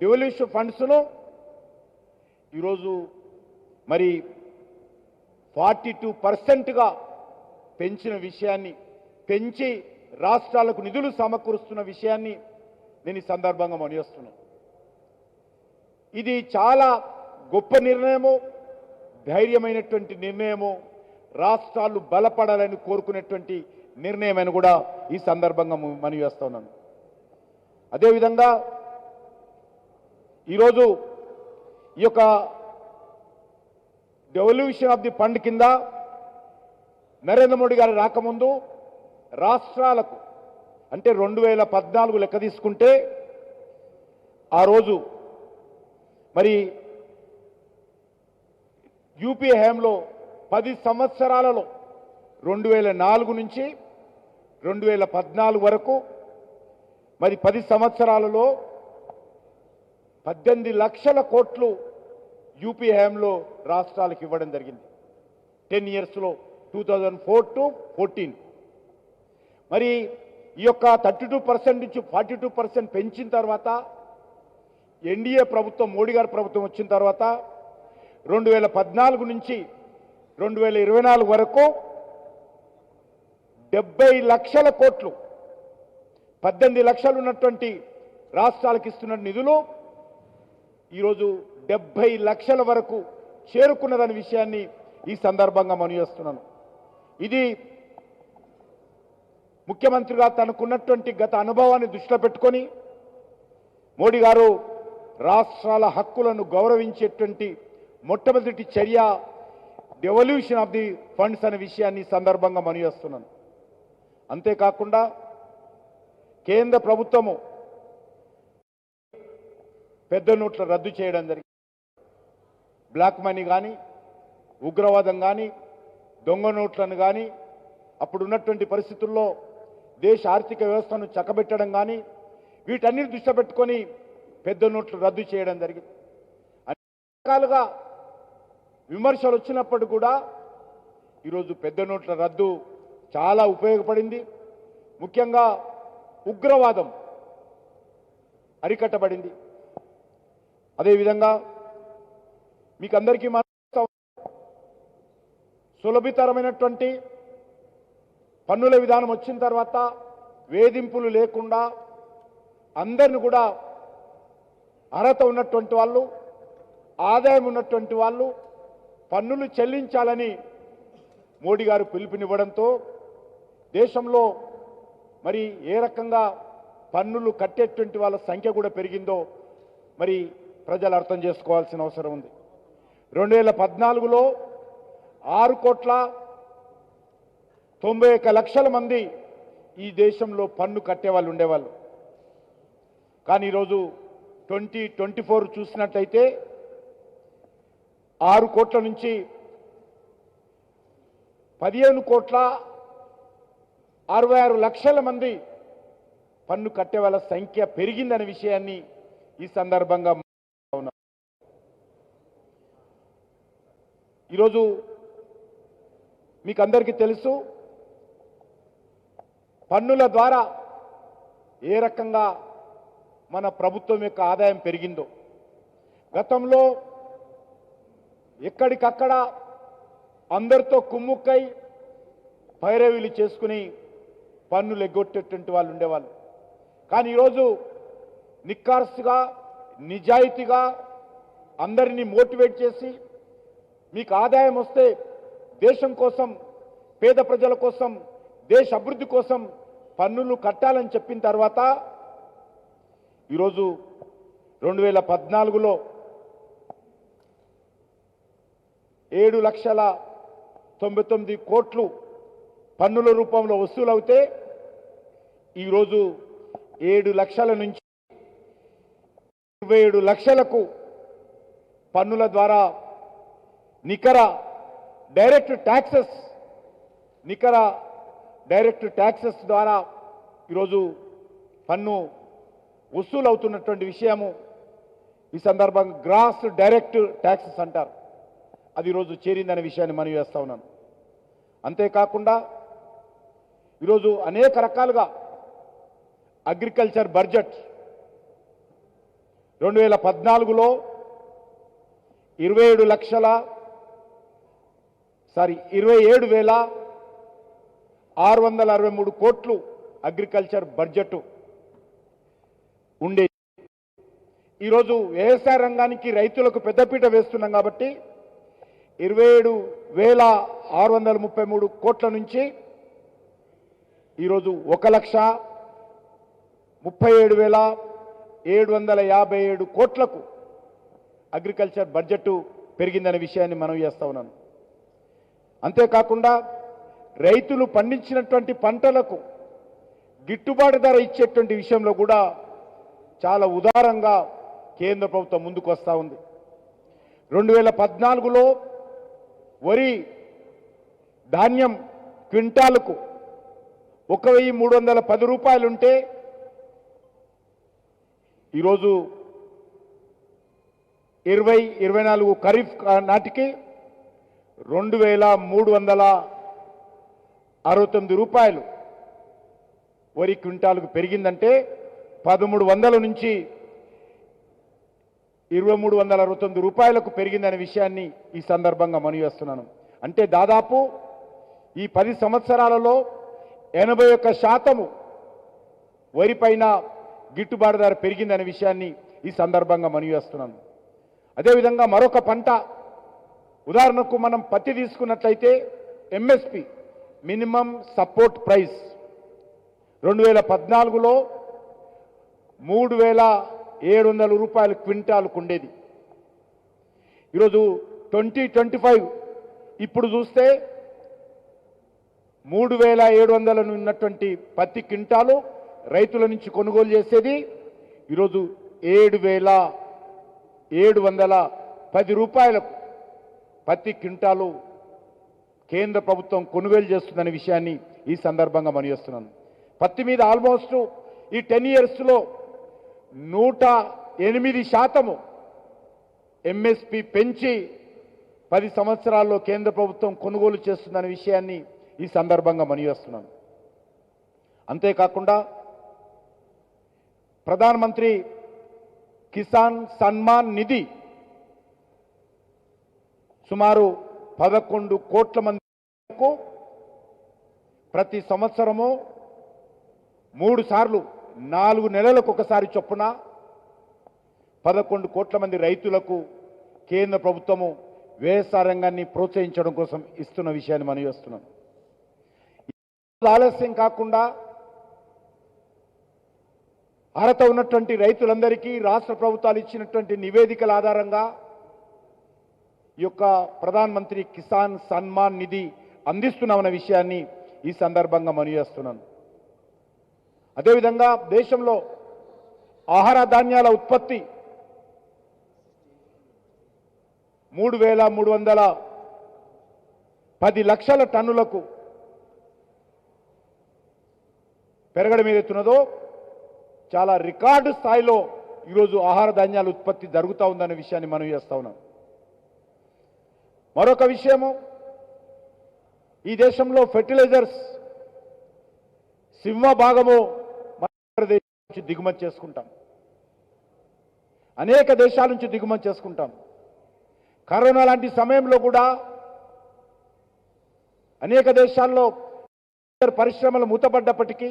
Devolution ఫండ్స్ను ఈరోజు మరి 42%గా పెంచిన విషయాన్ని, పెంచి రాష్ట్రాలకు నిధులు సమకూరుస్తున్న విషయాన్ని నేను ఈ సందర్భంగా మనవిస్తున్నాను. ఇది చాలా గొప్ప నిర్ణయము, ధైర్యమైనటువంటి నిర్ణయము, రాష్ట్రాలు బలపడాలని కోరుకునేటువంటి నిర్ణయమని కూడా ఈ సందర్భంగా మనవి చేస్తున్నాను. అదేవిధంగా ఈరోజు ఈ యొక్క డెవల్యూషన్ ఆఫ్ ది ఫండ్ కింద నరేంద్ర మోడీ గారు రాకముందు రాష్ట్రాలకు అంటే 2014 లెక్క తీసుకుంటే ఆ రోజు మరి యూపీ హయాంలో 10 సంవత్సరాలలో 2004 నుంచి 2014 వరకు మరి 10 సంవత్సరాలలో 18 లక్షల కోట్లు యూపీ హయాంలో రాష్ట్రాలకు ఇవ్వడం జరిగింది. 10 ఇయర్స్లో 2004 to 14. మరి ఈ యొక్క 32% నుంచి 42% పెంచిన తర్వాత ఎన్డీఏ ప్రభుత్వం, మోడీ గారి ప్రభుత్వం వచ్చిన తర్వాత 2014 నుంచి 2024 వరకు 70 లక్షల కోట్లు, 18 లక్షలు ఉన్నటువంటి రాష్ట్రాలకు ఇస్తున్న నిధులు ఈరోజు 70 లక్షల వరకు చేరుకున్నదనే విషయాన్ని ఈ సందర్భంగా మనవి చేస్తున్నాను. ఇది ముఖ్యమంత్రిగా తనకున్నటువంటి గత అనుభవాన్ని దృష్టిలో పెట్టుకొని మోడీ గారు రాష్ట్రాల హక్కులను గౌరవించేటువంటి మొట్టమొదటి చర్య డెవల్యూషన్ ఆఫ్ ది ఫండ్స్ అనే విషయాన్ని ఈ సందర్భంగా మనవి చేస్తున్నాను. అంతేకాకుండా కేంద్ర ప్రభుత్వము పెద్ద నోట్ల రద్దు చేయడం జరిగింది. బ్లాక్ మనీ కానీ, ఉగ్రవాదం కానీ, దొంగ నోట్లను కానీ, అప్పుడు ఉన్నటువంటి పరిస్థితుల్లో దేశ ఆర్థిక వ్యవస్థను చక్కబెట్టడం కానీ, వీటన్నిటి దృష్టి పెట్టుకొని పెద్ద నోట్లు రద్దు చేయడం జరిగింది. అన్ని రకాలుగా విమర్శలు వచ్చినప్పుడు కూడా ఈరోజు పెద్ద నోట్ల రద్దు చాలా ఉపయోగపడింది. ముఖ్యంగా ఉగ్రవాదం అరికట్టబడింది. అదేవిధంగా మీకు అందరికీ సులభతరమైనటువంటి పన్నుల విధానం వచ్చిన తర్వాత వేధింపులు లేకుండా అందరిని కూడా అర్హత ఉన్నటువంటి వాళ్ళు, ఆదాయం ఉన్నటువంటి వాళ్ళు పన్నులు చెల్లించాలని మోడీ గారు పిలుపునివ్వడంతో దేశంలో మరి ఏ రకంగా పన్నులు కట్టేటువంటి వాళ్ళ సంఖ్య కూడా పెరిగిందో మరి ప్రజలు అర్థం చేసుకోవాల్సిన అవసరం ఉంది. 2014లో 6,91,00,000 మంది ఈ దేశంలో పన్ను కట్టేవాళ్ళు ఉండేవాళ్ళు. కానీ ఈరోజు 2024 చూసినట్లయితే 6 కోట్ల నుంచి 15,66,00,000 మంది పన్ను కట్టే వాళ్ళ సంఖ్య పెరిగిందనే విషయాన్ని ఈ సందర్భంగా ఈరోజు మీకు అందరికీ తెలుసు, పన్నుల ద్వారా ఏ రకంగా మన ప్రభుత్వం యొక్క ఆదాయం పెరిగిందో. గతంలో ఎక్కడికక్కడ అందరితో కుమ్ముక్కై పైరవీలు చేసుకుని పన్నులు ఎగ్గొట్టేటువంటి వాళ్ళు ఉండేవాళ్ళు. కానీ ఈరోజు నిక్కార్సుగా, నిజాయితీగా అందరినీ మోటివేట్ చేసి మీకు ఆదాయం వస్తే దేశం కోసం, పేద ప్రజల కోసం, దేశ అభివృద్ధి కోసం పన్నులు కట్టాలని చెప్పిన తర్వాత ఈరోజు 2014లో 7,99,00,000 కోట్లు పన్నుల రూపంలో వసూలవుతే ఈరోజు 7 లక్షల నుంచి 27 లక్షలకు పన్నుల ద్వారా నికర డైరెక్ట్ ట్యాక్సెస్ ద్వారా ఈరోజు పన్ను వసూలు అవుతున్నటువంటి విషయము ఈ సందర్భంగా గ్రాస్ డైరెక్ట్ ట్యాక్సెస్ అంటారు. అది ఈరోజు చేరిందనే విషయాన్ని మనవి చేస్తా ఉన్నాను. అంతేకాకుండా ఈరోజు అనేక రకాలుగా అగ్రికల్చర్ బడ్జెట్ 2014లో 27,663 కోట్లు అగ్రికల్చర్ బడ్జెట్ ఉండేది. ఈరోజు వ్యవసాయ రంగానికి రైతులకు పెద్దపీట వేస్తున్నాం కాబట్టి 27,633 కోట్ల నుంచి ఈరోజు 1,37,757 కోట్లకు అగ్రికల్చర్ బడ్జెట్ పెరిగిందనే విషయాన్ని మనం చేస్తా ఉన్నాను. అంతేకాకుండా రైతులు పండించినటువంటి పంటలకు గిట్టుబాటు ధర ఇచ్చేటువంటి విషయంలో కూడా చాలా ఉదారంగా కేంద్ర ప్రభుత్వం ముందుకు వస్తూ ఉంది. 2014లో వరి ధాన్యం క్వింటాలకు 1,310 రూపాయలుంటే ఈరోజు 2024 ఖరీఫ్ నాటికి 2,369 రూపాయలు వరి క్వింటాలకు పెరిగిందంటే 1,300 నుంచి 2,369 రూపాయలకు పెరిగిందనే విషయాన్ని ఈ సందర్భంగా మనవి చేస్తున్నాను. అంటే దాదాపు ఈ 10 సంవత్సరాలలో 81% వరి పైన గిట్టుబాటు ధర పెరిగిందనే విషయాన్ని ఈ సందర్భంగా మనవి చేస్తున్నాను. అదేవిధంగా మరొక పంట ఉదాహరణకు మనం పత్తి తీసుకున్నట్లయితే ఎంఎస్పి మినిమం సపోర్ట్ ప్రైస్ 2014లో 3,700 రూపాయలు క్వింటాలకు ఉండేది. ఈరోజు 2025 ఇప్పుడు చూస్తే 3,700 ఉన్నటువంటి పత్తి క్వింటాలు రైతుల నుంచి కొనుగోలు చేసేది ఈరోజు 7,710 రూపాయలకు పత్తి క్వింటాలు కేంద్ర ప్రభుత్వం కొనుగోలు చేస్తుందనే విషయాన్ని ఈ సందర్భంగా మనవి చేస్తున్నాను. పత్తి మీద ఆల్మోస్ట్ ఈ 10 ఇయర్స్లో 108% ఎంఎస్పి పెంచి 10 సంవత్సరాల్లో కేంద్ర ప్రభుత్వం కొనుగోలు చేస్తుందనే విషయాన్ని ఈ సందర్భంగా మనవి చేస్తున్నాను. అంతేకాకుండా ప్రధానమంత్రి కిసాన్ సన్మాన్ నిధి సుమారు 11 కోట్ల మందికి ప్రతి సంవత్సరము 3 సార్లు 4 నెలలకు ఒకసారి చొప్పున 11 కోట్ల మంది రైతులకు కేంద్ర ప్రభుత్వము వ్యవసాయ రంగాన్ని ప్రోత్సహించడం కోసం ఇస్తున్న విషయాన్ని మనం చేస్తున్నాం. ఆలస్యం కాకుండా అర్హత ఉన్నటువంటి రైతులందరికీ రాష్ట్ర ప్రభుత్వాలు ఇచ్చినటువంటి నివేదికల ఆధారంగా ఈ యొక్క ప్రధానమంత్రి కిసాన్ సన్మాన్ నిధి అందిస్తున్నామన్న విషయాన్ని ఈ సందర్భంగా మనవి చేస్తున్నాను. అదేవిధంగా దేశంలో ఆహార ధాన్యాల ఉత్పత్తి 3,310 లక్షల టన్నులకు పెరగడం ఏదైతున్నదో చాలా రికార్డు స్థాయిలో ఈరోజు ఆహార ధాన్యాల ఉత్పత్తి జరుగుతూ ఉందనే విషయాన్ని మనం చేస్తా ఉన్నాం. మరొక విషయము, ఈ దేశంలో ఫెర్టిలైజర్స్ సింహభాగము భారతదేశం నుంచి దిగుమతి చేసుకుంటాం, అనేక దేశాల నుంచి దిగుమతి చేసుకుంటాం. కరోనా లాంటి సమయంలో కూడా అనేక దేశాల్లో పరిశ్రమలు మూతపడ్డప్పటికీ